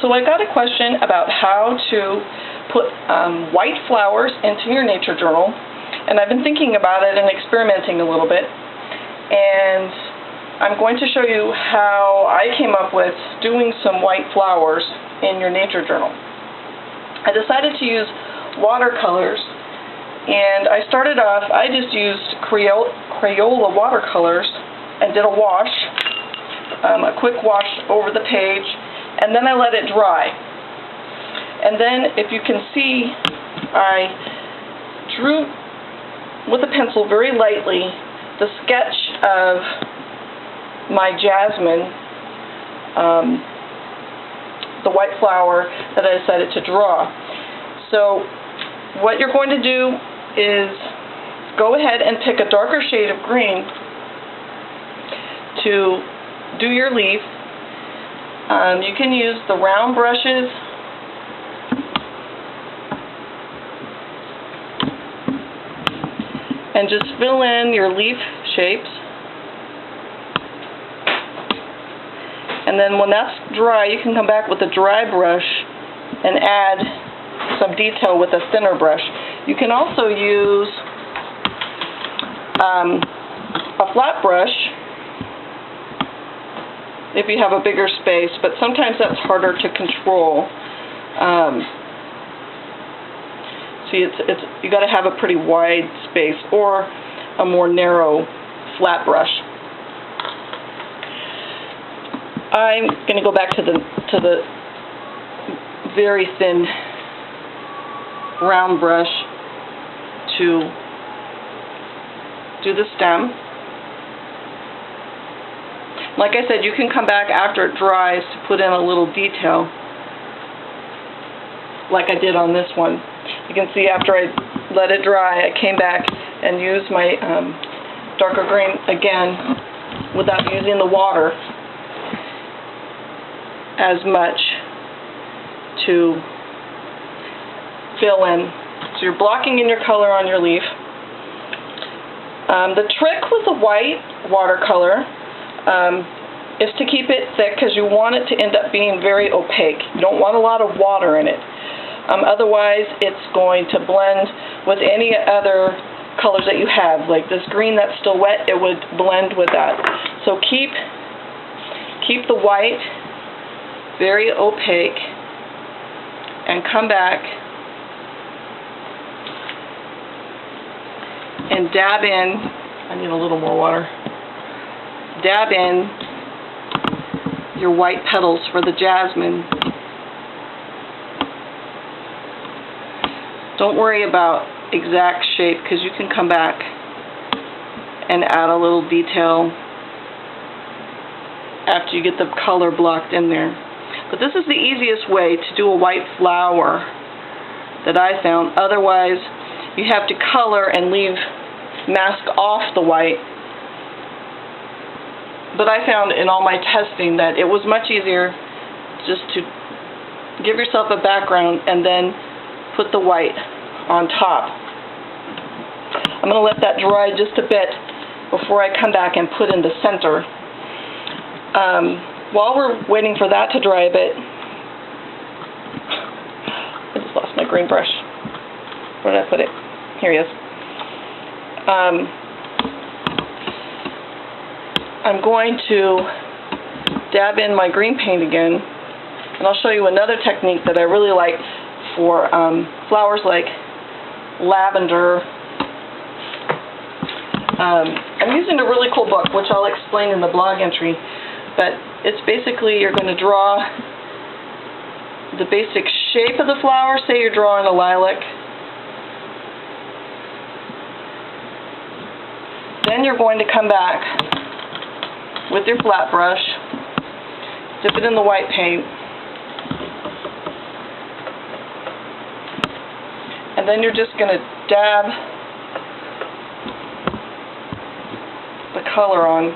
So I got a question about how to put white flowers into your nature journal, and I've been thinking about it and experimenting a little bit, and I'm going to show you how I came up with doing some white flowers in your nature journal. I decided to use watercolors, and I started off, I just used Crayola watercolors and did a wash, a quick wash over the page, and then I let it dry. And then, if you can see, I drew with a pencil very lightly the sketch of my jasmine, the white flower that I decided to draw. So what you're going to do is go ahead and pick a darker shade of green to do your leaf. You can use the round brushes, and just fill in your leaf shapes. And then when that's dry, you can come back with a dry brush and add some detail with a thinner brush. You can also use a flat brush if you have a bigger space, but sometimes that's harder to control. See, you got to have a pretty wide space or a more narrow flat brush. I'm going to go back to the very thin round brush to do the stem. Like I said, you can come back after it dries to put in a little detail, like I did on this one. You can see after I let it dry, I came back and used my darker green again without using the water as much to fill in. So you're blocking in your color on your leaf. The trick with the white watercolor is to keep it thick, because you want it to end up being very opaque. You don't want a lot of water in it. Otherwise, it's going to blend with any other colors that you have. Like this green that's still wet, it would blend with that. So keep the white very opaque, and come back and dab in, I need a little more water, dab in your white petals for the jasmine. Don't worry about exact shape, because you can come back and add a little detail after you get the color blocked in there. But this is the easiest way to do a white flower that I found. Otherwise, you have to color and mask off the white. But I found in all my testing that it was much easier just to give yourself a background and then put the white on top. I'm going to let that dry just a bit before I come back and put in the center. While we're waiting for that to dry a bit, I just lost my green brush. Where did I put it? Here he is. I'm going to dab in my green paint again, and I'll show you another technique that I really like for flowers like lavender. I'm using a really cool book, which I'll explain in the blog entry, but it's basically, you're going to draw the basic shape of the flower. Say you're drawing a lilac. Then you're going to come back with your flat brush, dip it in the white paint, and then you're just going to dab the color on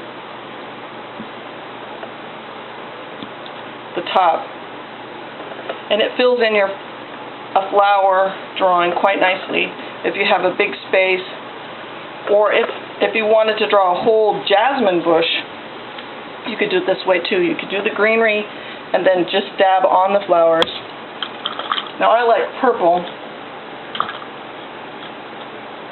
the top, and it fills in a flower drawing quite nicely. If you have a big space, or if you wanted to draw a whole jasmine bush, you could do it this way too. You could do the greenery and then just dab on the flowers. Now I like purple,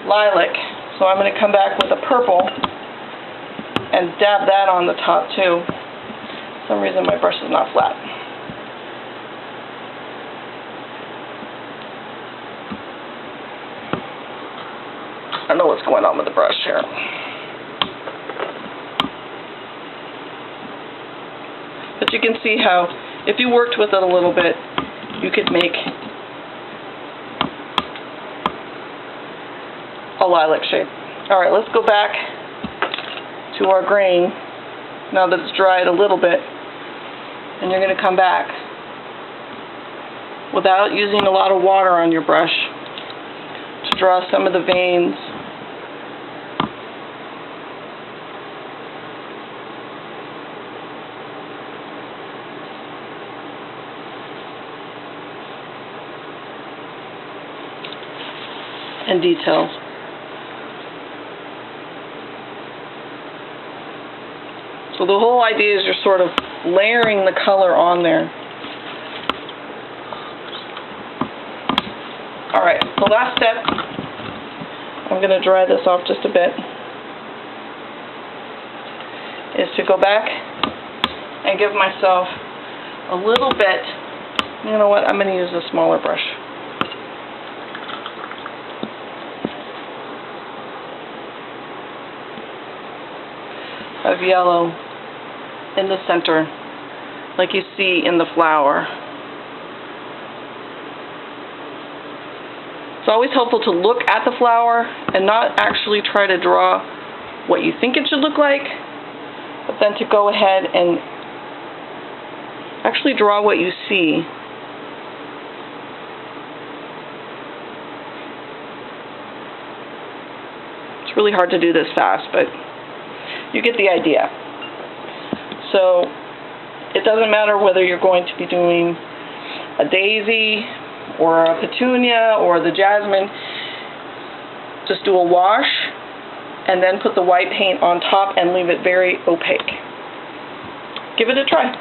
lilac, so I'm going to come back with a purple and dab that on the top too. For some reason my brush is not flat. I don't know what's going on with the brush here. But you can see how, if you worked with it a little bit, you could make a lilac shape. Alright, let's go back to our grain, now that it's dried a little bit, and you're going to come back without using a lot of water on your brush to draw some of the veins. And details. So the whole idea is you're sort of layering the color on there. Alright, the last step, I'm going to dry this off just a bit, is to go back and give myself a little bit, you know what, I'm going to use a smaller brush. Of yellow in the center, like you see in the flower. It's always helpful to look at the flower and not actually try to draw what you think it should look like, but then to go ahead and actually draw what you see. It's really hard to do this fast, but you get the idea. So it doesn't matter whether you're going to be doing a daisy or a petunia or the jasmine. Just do a wash and then put the white paint on top and leave it very opaque. Give it a try.